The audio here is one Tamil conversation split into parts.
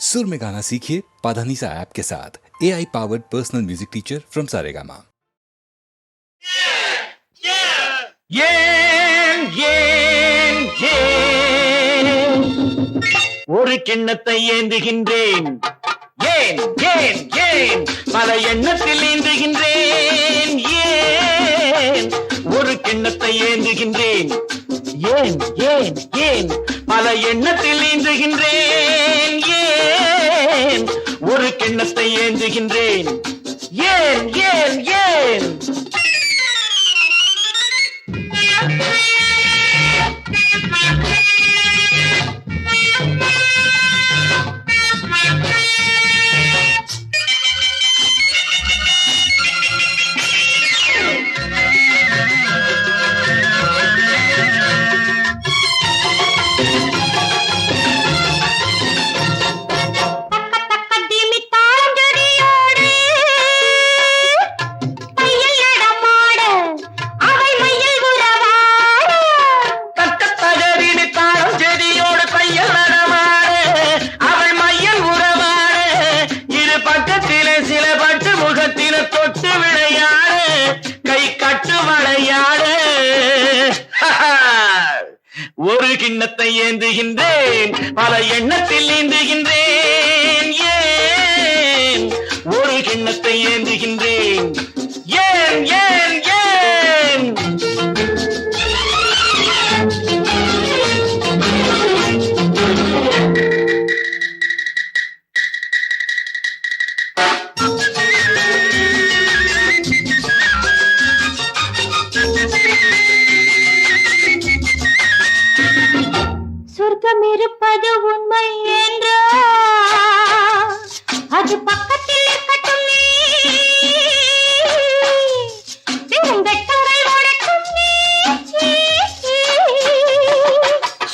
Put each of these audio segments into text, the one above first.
सुर में गाना सीखिए पाधानीसा ऐप के साथ। AI powered personal music teacher from Saregama. ஒரு கிண்ணத்தை ஏந்துகின்றேன், ஏன் ஏன் ஏன் பல எண்ணத்தில் ஏந்துகின்றேன், ஏன் ஒரு கிண்ணத்தை ஏந்துகின்றேன், ஏன் ஏன் ஏன் பல எண்ணத்தில் ஏந்துகின்றேன், ஏன் ஒரு கிண்ணத்தை ஏந்துகின்றேன், ஏன் ஏன் ஏன் ஒரு கிண்ணத்தை ஏந்துகின்றேன், பல எண்ணத்தில் ஏந்துகின்றேன், ஏன் ஒரு கிண்ணத்தை ஏந்துகின்றேன், ஏன் ஏன் ஏன் சொர்க்கம் இருப்பது உண்மை என்றோ அது பக்கத்தில் இருக்கட்டும்,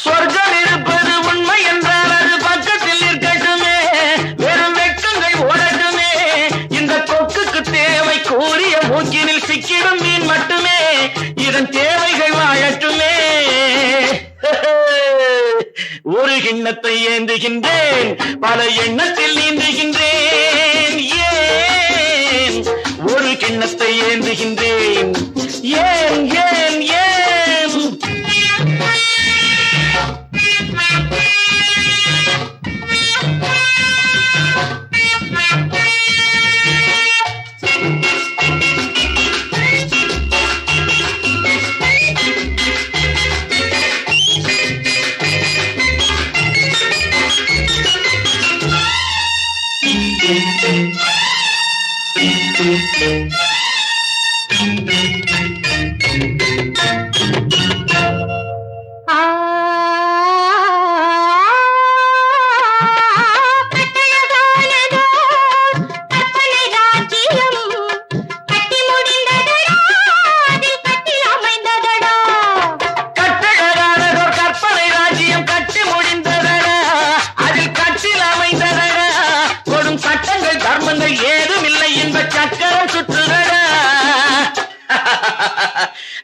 சொர்க்கம் இருப்பது உண்மை என்றால் அது பக்கத்தில் இருக்கட்டுமே, வெறும் வெட்கங்கள் ஓடட்டுமே, இந்த கொக்குக்கு தேவை கூறிய மூக்கினில் சிக்கிடும் மீன் மட்டுமே, இதன் தேவைகள் வாழட்டுமே. ஒரு கிண்ணத்தை ஏந்துகின்றேன், பல எண்ணத்தில் நீந்துகின்றேன், ஏன் ஒரு கிண்ணத்தை ஏந்துகின்றேன், ஏன் ஏன் ஏன்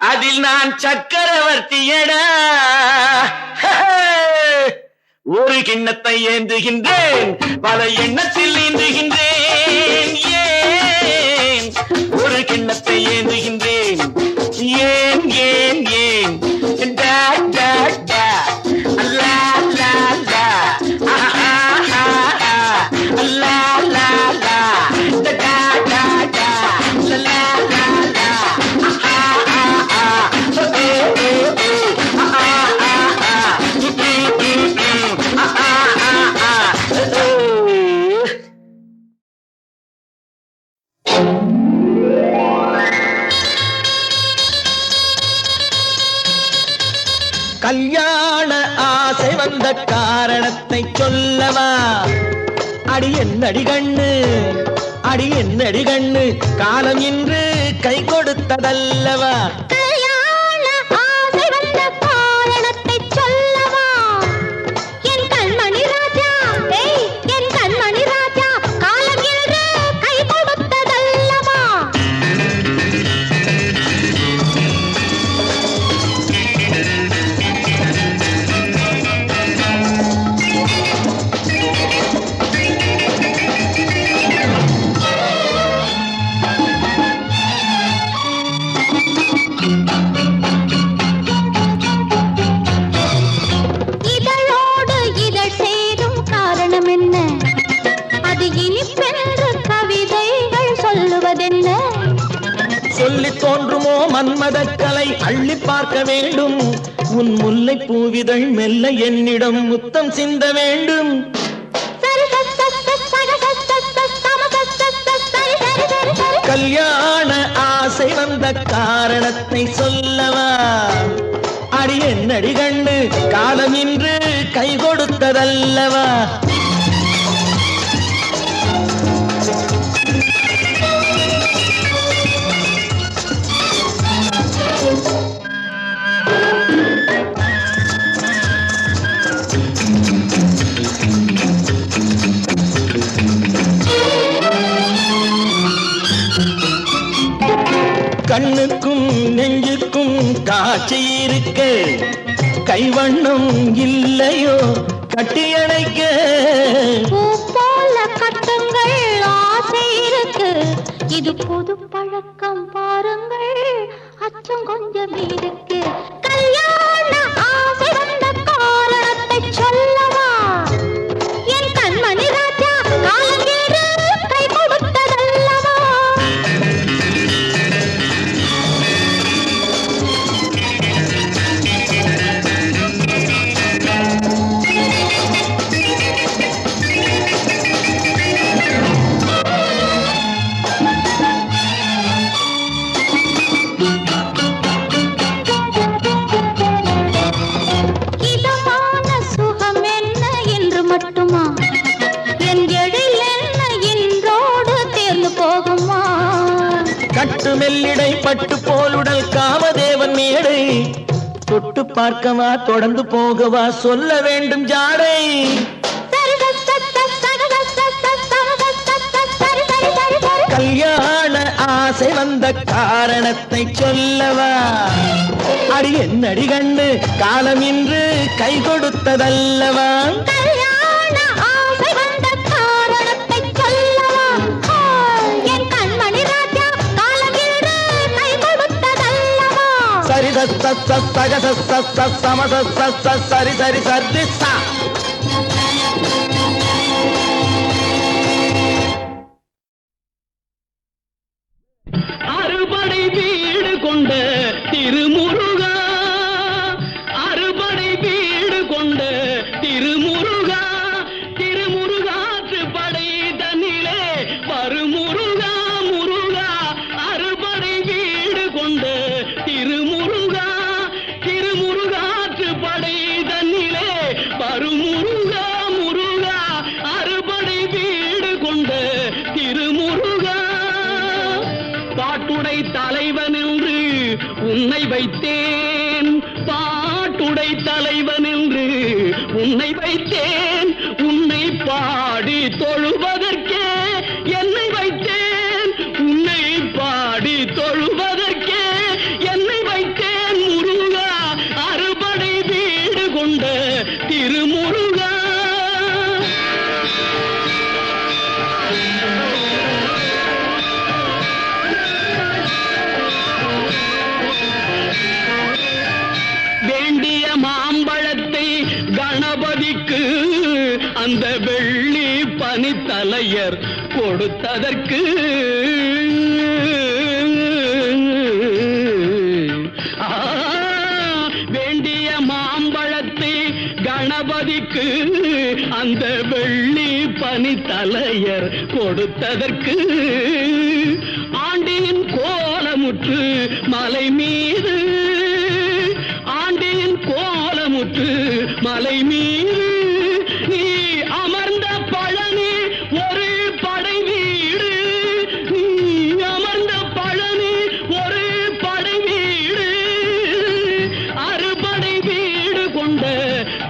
அதில் நான் சக்கரவர்த்தியடா. ஒரு கிண்ணத்தை ஏந்துகின்றேன், பல எண்ணத்தில் ஏந்துகின்றேன், ஏன் ஒரு கிண்ணத்தை ஏந்துகின்றேன், ஏன் ஏன் ஏன் டா டா டா லா லா லா ஆஹா ஆஹா லா லா லா டா டா டா லா லா லா கல்யாண ஆசை வந்த காரணத்தை சொல்லவா? அடி என்னடி கண்ணு, அடி என்னடி கண்ணு, காலம் இன்று கை கொடுத்ததல்லவா? இனிப்பென்று கவிதைகள் சொல்லுவதென்ன? சொல்லி தோன்றுமோ மன்மதக்கலை அள்ளி பார்க்க வேண்டும். உன் முல்லை பூவிதழ் மெல்ல என்னிடம் முத்தம் சிந்த வேண்டும். கல்யாண ஆசை வந்த காரணத்தை சொல்லவா? அடி என்னடி கண்டு காலம் இன்று கை கொடுத்ததல்லவா? கண்ணுக்கும் நெஞ்சுக்கும் காட்சி இருக்க, கைவண்ணம் இல்லையோ கட்டியணைக்க? பூ போல கட்டுங்கள் ஆசை இருக்கு, இது புது பழக்கம் பாருங்கள், அச்சம் கொஞ்சம் இருக்கு. கல்யாண ஆசை வந்த காரணத்தை சொல்லவா? என் கண்மணி ராஜா காலம் ஏறு கை கொடுத்ததல்லவா? கட்டு மெல்லிடை பட்டு போலுடல் காமதேவன் மேடை, தொட்டு பார்க்கவா தொடர்ந்து போகவா சொல்ல வேண்டும் ஜாடை. கல்யாண ஆசை வந்த காரணத்தை சொல்லவா? அடி என்னடி கண்டு காலம் இன்று கை கொடுத்ததல்லவா? சரி சரி சரி சா. அறுபடை வீடு கொண்ட திருமுருகா, அறுபடை வீடு கொண்ட திருமுருகா, திருமுருகாற்று படை தன்னிலே வருமுருகா முருகா. அறுபடை வீடு கொண்ட திருமுருகா, திருமுருகாற்று படை தன்னிலே வருமுருகா முருகா. அறுபடை வீடு கொண்ட திருமுருகா, பாட்டுடை தலைவன் என்று உன்னை வைத்தேன், பாட்டுடை தலைவன் என்று உன்னை வைத்தேன். உன்னை பாடி தொழுவதற்கே என்னை வைத்தேன், உன்னை பாடி தொழுவதற்கே என்னை வைத்தேன் முருகா. அறுபடை வீடு கொண்ட திருமுருகா. வேண்டிய மாம்பழத்தை கணபதிக்கு அந்த வெள்ளி பனித்தலையர் கொடுத்ததற்கு, வேண்டிய மாம்பழத்தை கணபதிக்கு அந்த வெள்ளி பனித்தலையர் கொடுத்ததற்கு, ஆண்டியின் கோலமுற்று மலை மீது, ஆண்டியின் கோலமுற்று மலை மீது நீ அமர்ந்த பழனி ஒரு படை வீடு, நீ அமர்ந்த பழனி ஒரு படை வீடு. அறுபடை வீடு கொண்ட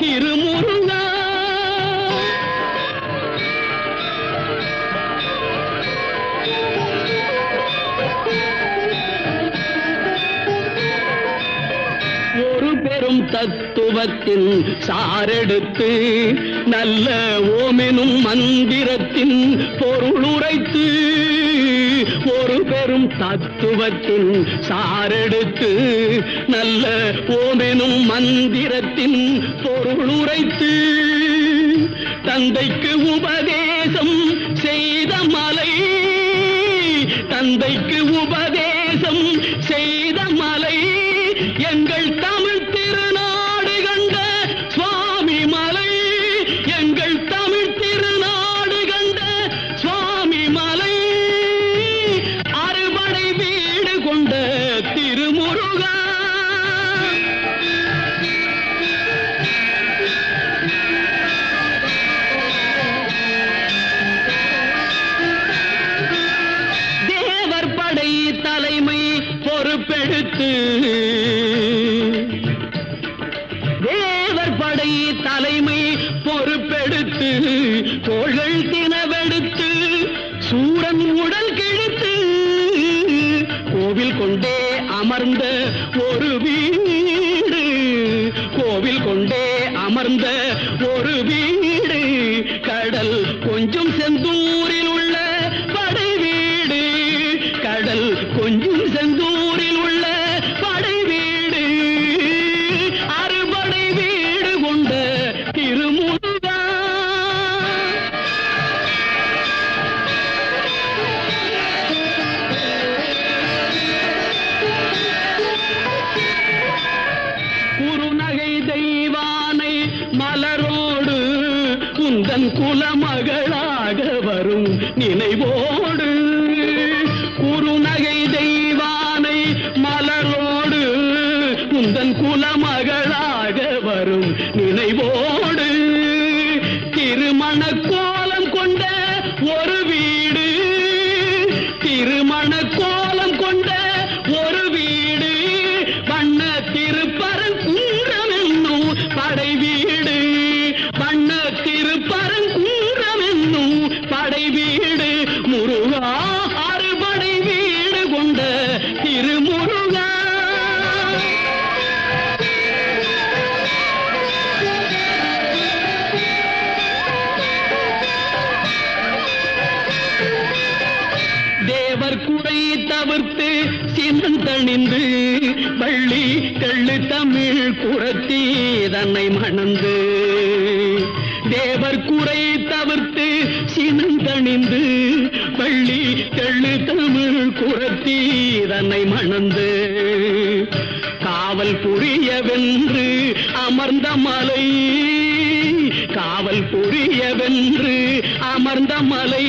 திருமுருகா. ஒரு பெரும் தத்துவத்தின் சாரெடுத்து நல்ல ஓமெனும் மந்திரத்தின் பொருள் உரைத்து, ஒரு பெரும் தத்துவத்தின் சாரெடுத்து நல்ல ஓமெனும் மந்திரத்தின் பொருள் உரைத்து, தந்தைக்கு உபதேச உபதேசம் செய்த மலை, தந்தைக்கு உபதேசம் செய்த மலை, எங்கள் தமிழ் திருநாடு கண்ட சுவாமி மலை, எங்கள் தமிழ் திருநாடு கண்ட சுவாமி மலை, அறுபடை வீடு கொண்ட திருமுருகா. தேவர் படை தலைமை பொறுப்பெடுத்து, தேவர் படை தலைமை பொறுப்பெடுத்து, தோள்கள் தினவெடுத்து சூரன் உடல் கிழித்து, கோவில் கொண்டே அமர்ந்த ஒரு வீடு, கோவில் கொண்டே அமர்ந்த ஒரு வீடு, கடல் கொஞ்சம் செந்தூரில் உள்ள படை வீடு, கடல் கொஞ்சம் செந்தூரில் உள்ள படை வீடு, அறுபடை வீடு கொண்ட திருமுருகா. குறுநகை தெய்வானை மலரோடு குந்தன் குலமகளாக வரும் நினைவோடு, குறுநகை தெய்வானை மலரோடு குந்தன் குலமகளாக வரும் நினைவோடு, திருமண கோலம் கொண்ட ஒரு வீடு, திருமண கோலம் கொண்ட ஒரு வீடு, வண்ண திருப்பரங்குன்றம் என்னும் படை வீடு, வண்ண திருப்பரங்குன்றம் என்னும் படை வீடு, முருகா அறுபடை வீடு கொண்ட திருமுருகா. தேவர் குறை தவிர்த்து சினந்தணிந்து, வள்ளி தெள்ளு தமிழ் குரத்தி தன்னை மணந்து, தேவர் குறை தவிர்த்து சினந்தணிந்து, வள்ளி தெள்ளு தமிழ் குரத்தி தன்னை மணந்து, காவல் புரியவென்று அமர்ந்த மலை, காவல் புரியவென்று அமர்ந்த மலை,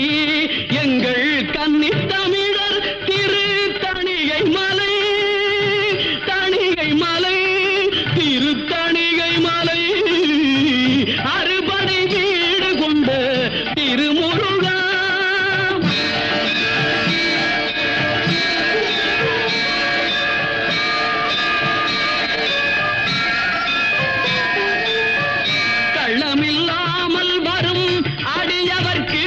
எங்கள் கன்னித் தமிழர் திரு தணிகை மலை, தணிகை மலை, திரு தணிகை மலை, அறுபடை வீடு கொண்ட திருமுருகா. கள்ளமில்லாமல் வரும் அடியவர்க்கு,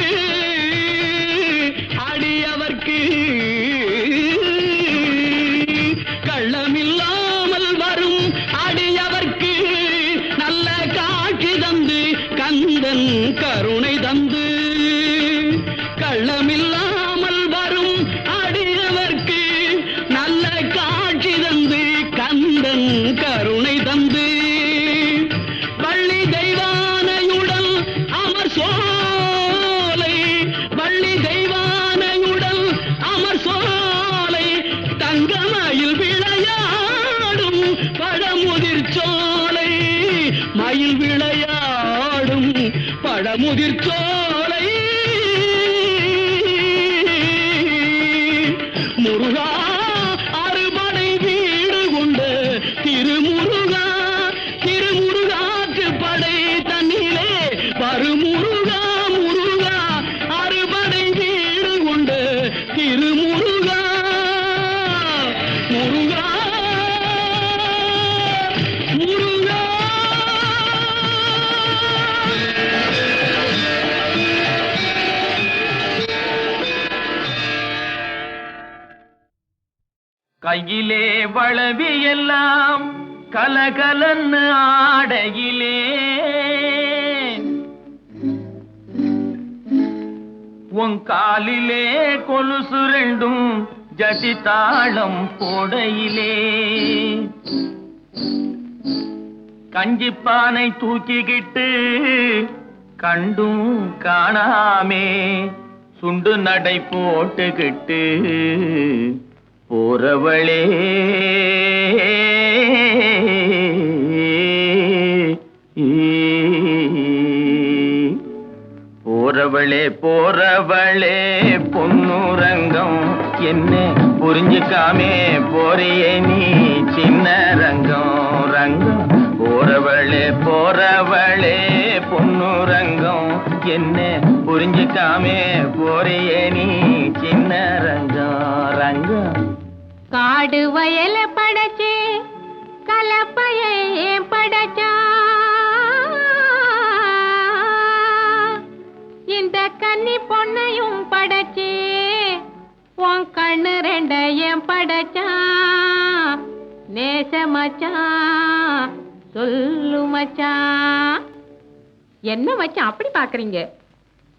அடியவர்க்கு, கள்ளமில்லாமல் வரும் அடியவர்க்கு நல்ல காட்சி தந்து கந்தன் கருணை தந்து, கள்ளமில்லாமல் வரும் அடியவர்க்கு நல்ல காட்சி தந்து கந்தன் கருணை தந்து, வள்ளி தெய்வானையுடன் அமர் சோலை, வள்ளி தெய்வானையுடன் அமர் சோலை, தங்கமயில் விளையாடும் பழமுதிர் சோலை, மயில் விளையாடும் பழமுதிர் சோலை, முருகா அறுபடை வீடு கொண்ட திருமுருகா, திருமுருகாற்று படை தன்னிலே வருமுருகா, முருகா அறுபடை வீடு கொண்ட திருமுருகா, முருகா முருகா. கையிலே வளவி எல்லாம் கலகலன்னு ஆடையிலே, உன் காலிலே கொலுசு ரெண்டும் ஜதி தாளம் போடையிலே, கஞ்சிப்பானை தூக்கிக்கிட்டு கண்டும் காணாமே சுண்டு நடை போட்டுக்கிட்டு போறவளே போறவளே பொன்னுரங்கம் என்ன புரிஞ்சுக்காமே போறியே நீ சின்ன ரங்கம் போறவளே பொன்னுரங்கம் என்ன புரிஞ்சுக்காமே போறியே நீ சின்ன ரங்கம் காடு வயல படைச்சே கலப்பையே படைச்சா இந்த கன்னி பொண்ணையும் படைச்சே உன் கண்ணு ரெண்டையும் படைச்சா நேச மச்சான் சொல்லு மச்சான். என்ன மச்சான் அப்படி பாக்குறீங்க?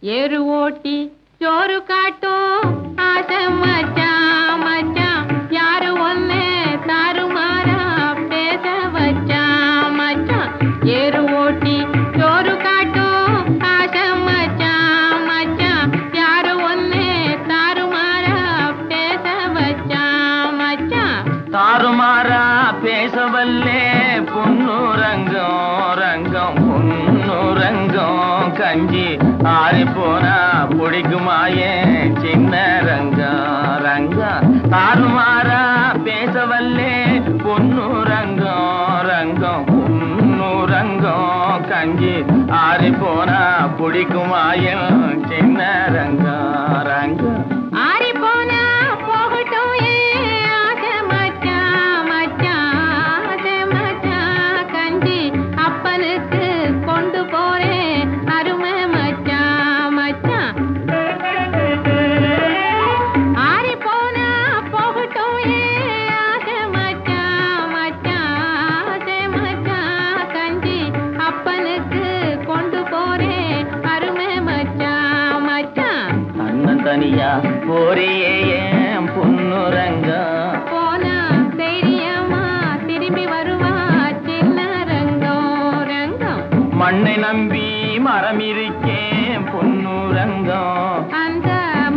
ஏறு ஓட்டி சோறு காட்டும் ஆசை மச்சான் மச்சான் யாரு ஒன்னு தாறுமாறா பேச வச்சான் மச்சான். ஏறு ஓட்டி சோறு காட்டும் ஆசை மச்சான் மச்சான் யாரு ஒன்னு தாறுமாறா பேச வச்சான் மச்சான். தாறுமாறா பேசவல்லே பொன்னுரங்கம் பொன்னுரங்கம் கஞ்சி ஆறி போனா பிடிக்குமாயே சின்ன ரங்கம் தாறுமாறா பேசவல்லே பொன்னுரங்கம் பொன்னுரங்கம் கஞ்சி ஆறி போனா பிடிக்குமாயே சின்ன ரங்கம் ஆறி போனா போகட்டும் ஆசை மச்சான் மச்சான் ஆசை மச்சான் கஞ்சி அப்பனுக்கு கொண்டு போறேன் அருமை மச்சான் மச்சான். ஆறி போனா போகட்டும் ஆசை மச்சான் மச்சான் ஆசை மச்சான் கஞ்சி அப்பனுக்கு கொண்டு போறேன் அருமை மச்சான் மச்சான். அண்ணன் தனியா போறியே ஏன் பொன்னுரங்கம் போனா தைரியமா திரும்பி வருவா சின்ன ரங்கம். மண்ணை நம்பி மரம் இருக்கேன் பொன்னுரங்கம் அந்த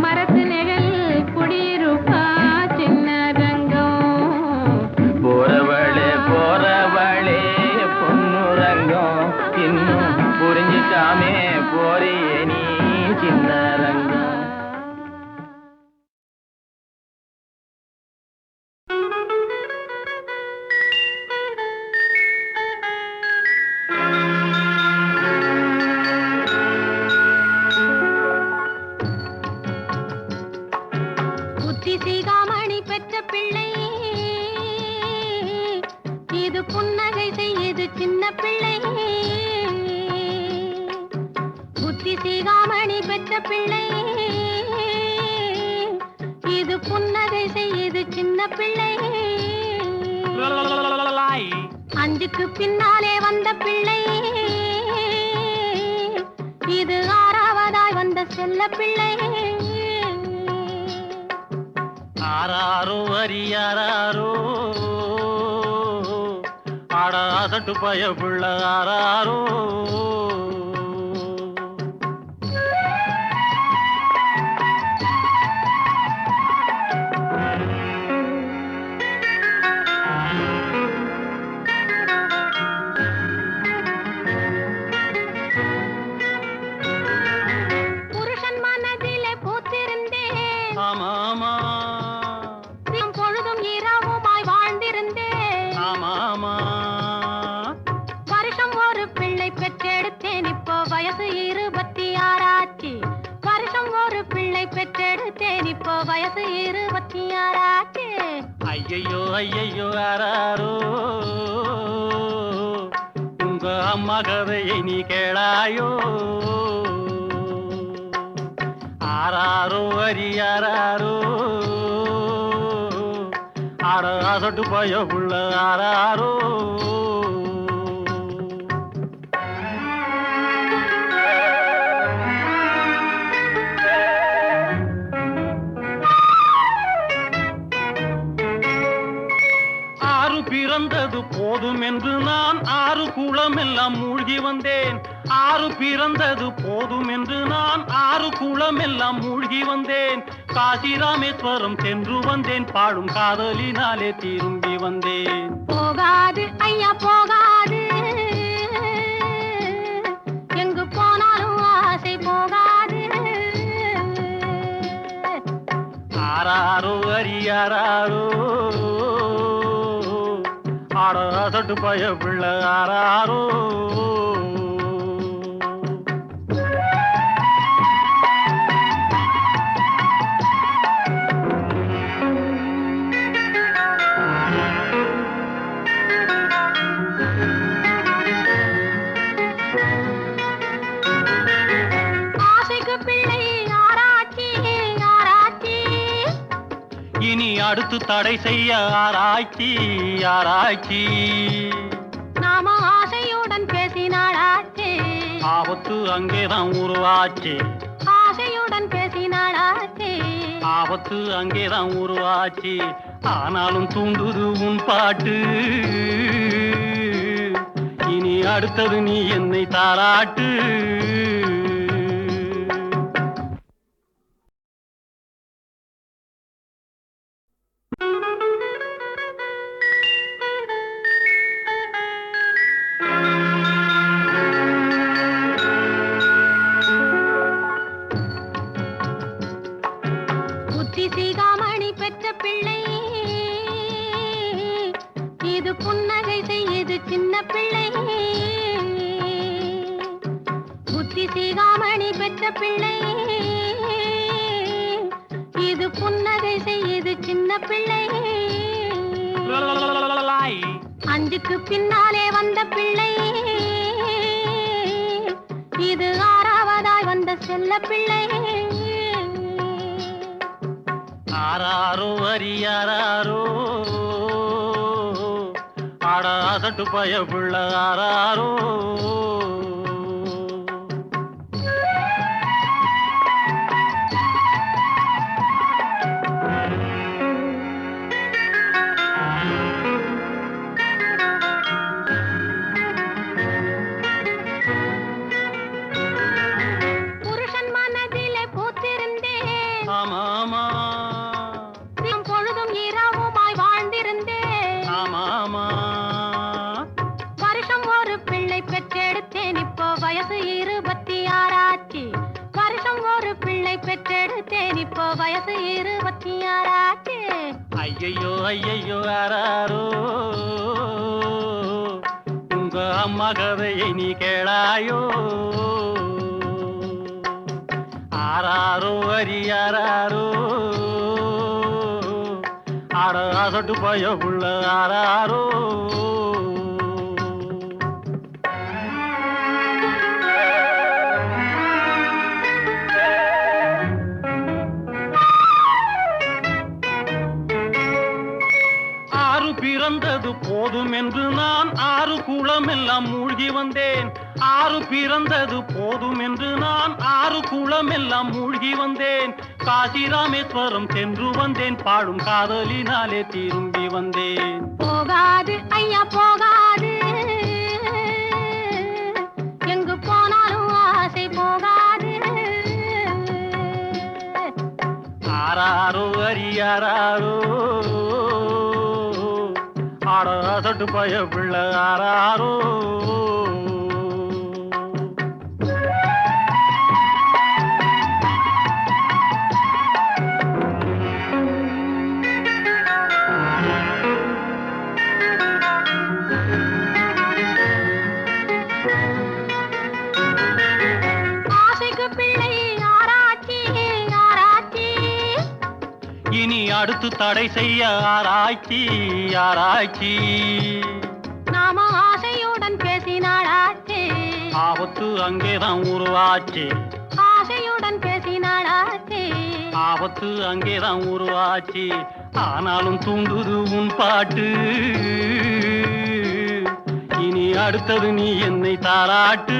மரத்து நிழல் குடியிருப்பா சின்ன ரங்கம். போறவளே பொன்னுரங்கம் இன்னும் புரிஞ்சுக்காமே போறியே நீ சின்ன ரங்கம். புத்தி சீகாமணி பெற்ற பிள்ளை இது புன்னகை செய்யுது சின்ன பிள்ளை. புத்தி சீகாமணி பெற்ற பிள்ளை இது புன்னகை செய்யுது சின்ன பிள்ளை. அஞ்சுக்கு பின்னாலே வந்த பிள்ளை இது ஆறாவதாய் வந்த செல்ல பிள்ளை. ஆராரோ அரியாரோ ஆடாசட்டு பயப்புள்ள ஆராரோ புருஷன் மனதிலே பூத்திருந்தேன் ஆமாமா பொழுதும் இரவுமாய் வாழ்ந்திருந்தேன். ஆமாமா வருஷம் ஒரு பிள்ளை பெற்றெடுத்தேன் இப்போ வயசு 26 ஆச்சு. வருஷம் ஒரு பிள்ளை பெற்றெடுத்தேன் இப்போ வயசு 26 ஆச்சு. ஐயையோ ஆராரோ உங்க அம்மா கதையை நீ கேளாயோ. ஆராரோ அரியாரோ ஆடாசட்டு பயப்புள்ள ஆராரோ ஆறு பிறந்தது போதும் என்று நான் 6 குளம் எல்லாம் மூழ்கி வந்தேன். ஆறு பிறந்தது போதும் என்று நான் ஆறு குளம் எல்லாம் மூழ்கி வந்தேன். காசி ராமேஸ்வரம் சென்று வந்தேன். பாடும் காதலினாலே திரும்பி வந்தேன். போகாது ஐயா போகாது, எங்கு போனாலும் ஆசை போகாது. ஆராரோ அரியாரோ ஆடாசட்டு பய பிள்ளை ஆராரோ. இனி அடுத்து தடை செய்ய ஆராய்ச்சி ஆராய்ச்சி. நாம ஆசையுடன் பேசினாளாச்சு, ஆபத்து அங்கேதான் உருவாச்சு. ஆசையுடன் பேசினாளாச்சு, ஆபத்து அங்கேதான் உருவாச்சு. ஆனாலும் தூண்டுது உன் பாட்டு. இனி அடுத்தது நீ என்னை தாராட்டு. புத்தி சீகாமணி பெற்ற பிள்ளை, இது புன்னகை செய்யுது சின்ன பிள்ளை. புத்தி சீகாமணி பெற்ற பிள்ளை, இது புன்னகை செய்யுது சின்ன பிள்ளை. அஞ்சுக்கு பின்னாலே வந்த பிள்ளை, இது ஆறாவதாய் வந்த செல்ல பிள்ளை. ஆராரோ அரியாரோ ஆடாசட்டு பய பிள்ளை ஆராரோ. புருஷன் மனதிலே பூத்திருந்தேன், ஆமாமா பொழுதும் இரவுமாய் வாழ்ந்திருந்தேன். ஆமாமா வருஷம் ஒரு பிள்ளை பெற்றெடுத்தேன், இப்போ வயசு 26 ஆச்சு. வருஷம் ஒரு பிள்ளை பெற்றெடுத்தேன், இப்போ வயசு 26 ஆச்சு. ஐயையோ ஐயையோ ஆராரோ உங்க அம்மா கதையை நீ கேளாயோ. ஆராரோ அரியாரோ ஆடாசட்டு பய பிள்ளை ஆராரோ. ஆறு பிறந்தது போதும் என்று நான் ஆறு குளம் எல்லாம் மூழ்கி வந்தேன். ஆறு பிறந்தது போதும் என்று நான் ஆறு குளம் எல்லாம் மூழ்கி வந்தேன். காசி ராமேஸ்வரம் சென்று வந்தேன். பாடும் காதலினாலே திரும்பி வந்தேன். போகாது ஐயா போகாது, எங்கு போனாலும் ஆசை போகாது. ஆராரோ அரியாரோ ஆடாசட்டு பய பிள்ளை ஆராரோ. ஆசைக்கு பிள்ளை ஆராய்ச்சி ஆராய்ச்சி, இனி அடுத்து தடை செய்ய ஆராய்ச்சி ஆராய்ச்சி. நாம ஆசையுடன் பேசினாளாச்சு, ஆபத்து அங்கேதான் உருவாச்சு. ஆசையுடன் பேசினாளாச்சு, ஆபத்து அங்கேதான் உருவாச்சு. ஆனாலும் தூண்டுது உன் பாட்டு. இனி அடுத்தது நீ என்னை தாராட்டு.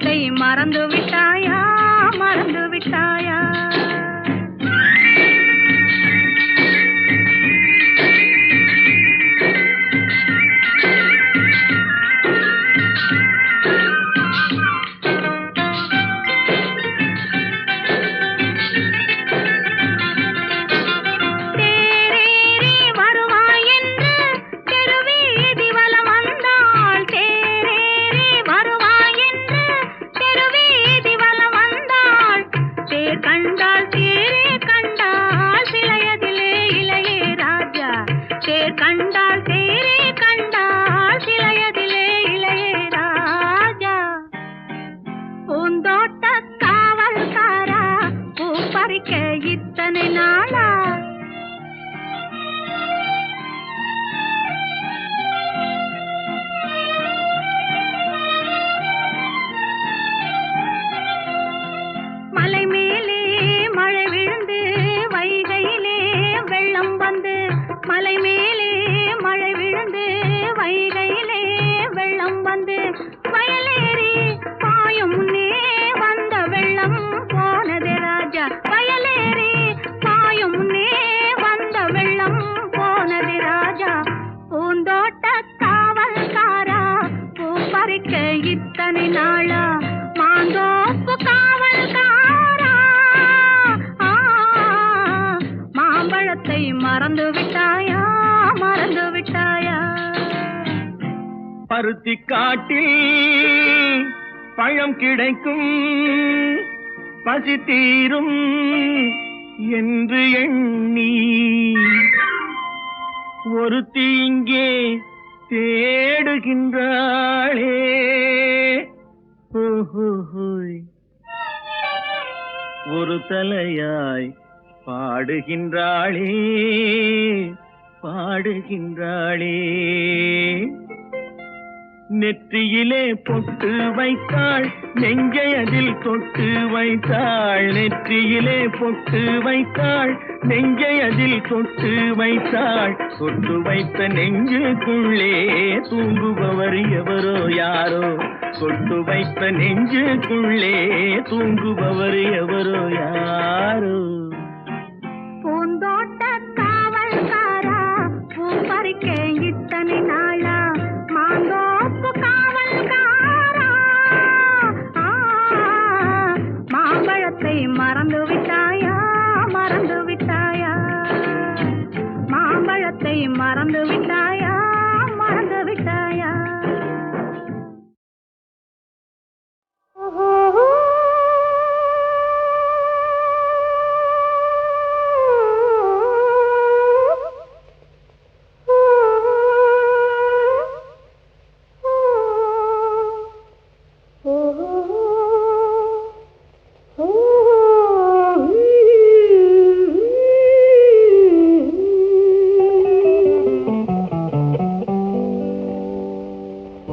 மாம்பழத்தை மறந்து விட்டாயா மறந்து விட்டாயா இத்தனை நாளா மலை மேலே மழை விழுந்து வைகையிலே வெள்ளம் வந்து மலை மேலே மழை விழுந்து வைகையிலே வெள்ளம் வந்து வயலேறி பாயும் முன்னே வந்த வெள்ளம் போனதே ராஜா வயலேறி பாயும் முன்னே வந்த வெள்ளம் போனதே ராஜா பூந்தோட்ட காவல்காரா பூ பறிக்க இத்தனை நாளா மாந்தோப்பு காவல்காரா மாம்பழத்தை மறந்து விட்டாயா மறந்து விட்டாயா பருத்தி காட்டில் பழம் கிடைக்கும் பசி தீரும் என்று எண்ணி ஒரு தீங்கே தேடுகின்றாளே ஒரு தலையாய் பாடுகின்றாளே பாடுகின்றாளே நெற்றியிலே பொட்டு வைத்தாள் நெஞ்சை அதில் தொட்டு வைத்தாள் நெற்றியிலே பொட்டு வைத்தாள் நெஞ்சை அதில் தொட்டு வைத்தாள் தொட்டு வைத்த நெஞ்சுக்குள்ளே தூங்குபவர் எவரோ யாரோ தொட்டு வைத்த நெஞ்சுக்குள்ளே தூங்குபவர் எவரோ யாரோ பூந்தோட்ட காவல்காரா பூ பறிக்க இத்தனை நாளா மாந்தோப்பு காவல்காரா மாம்பழத்தை மறந்து விட்டாயா மறந்து விட்டாயா மாம்பழத்தை மறந்து விட்டாயா மறந்து விட்டாயா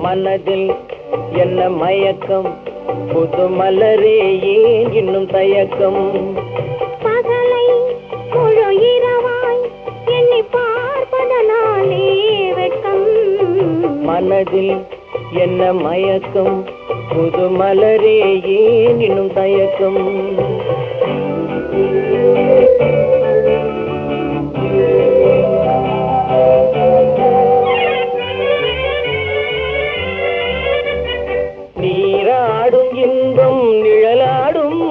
மனதில் என்ன மயக்கம் புது மலரே ஏன் இன்னும் தயக்கம் பகலை முழு இரவாய் எண்ணி பார்ப்பதனாலே வெட்கம் மனதில் என்ன மயக்கம் புது மலரே ஏன் இன்னும் தயக்கம் நீராடும் இன்பம் நிழலாடும்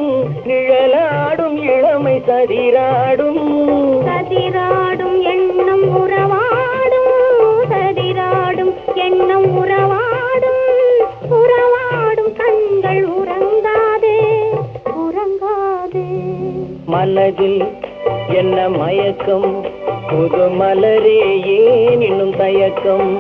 நிழலாடும் இளமை சதிராடும் சதிராடும் எண்ணம் உறவாடும் சதிராடும் எண்ணம் உறவாடும் உறவாடும் கண்கள் உறங்காதே உறங்காதே மனதில் என்ன மயக்கம் புது மலரே ஏன் இன்னும் தயக்கம்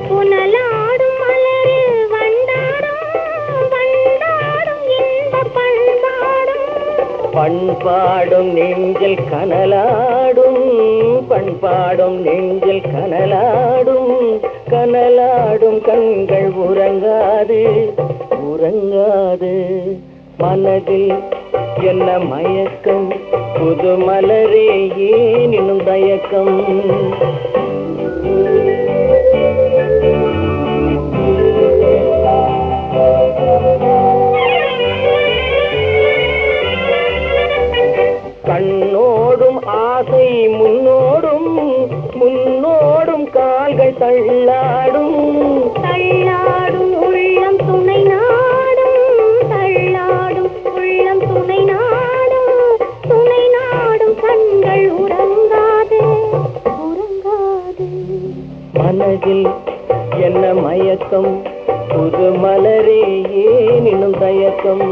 புனலாடும் மலரு வண்டாடும் பண்பாடும் நெஞ்சில் கனலாடும், பண்பாடும் நெஞ்சில் கனலாடும், கனலாடும் கண்கள் உறங்காது உறங்காது. மனதில் என்ன மயக்கம், புது மலரே ஏன் இன்னும் தயக்கம்? கண்ணோடும் ஆசை முன்னோடும், முன்னோடும் கால்கள் தள்ளாடும், தள்ளாடும் உள்ளம் துணை நாடும், தள்ளாடும் உள்ளம் துணை நாடும், துணை நாடும் கண்கள் உறங்காது உறங்காது. மனதில் என்ன மயக்கம், புது மலரே ஏன் இன்னும் தயக்கம்?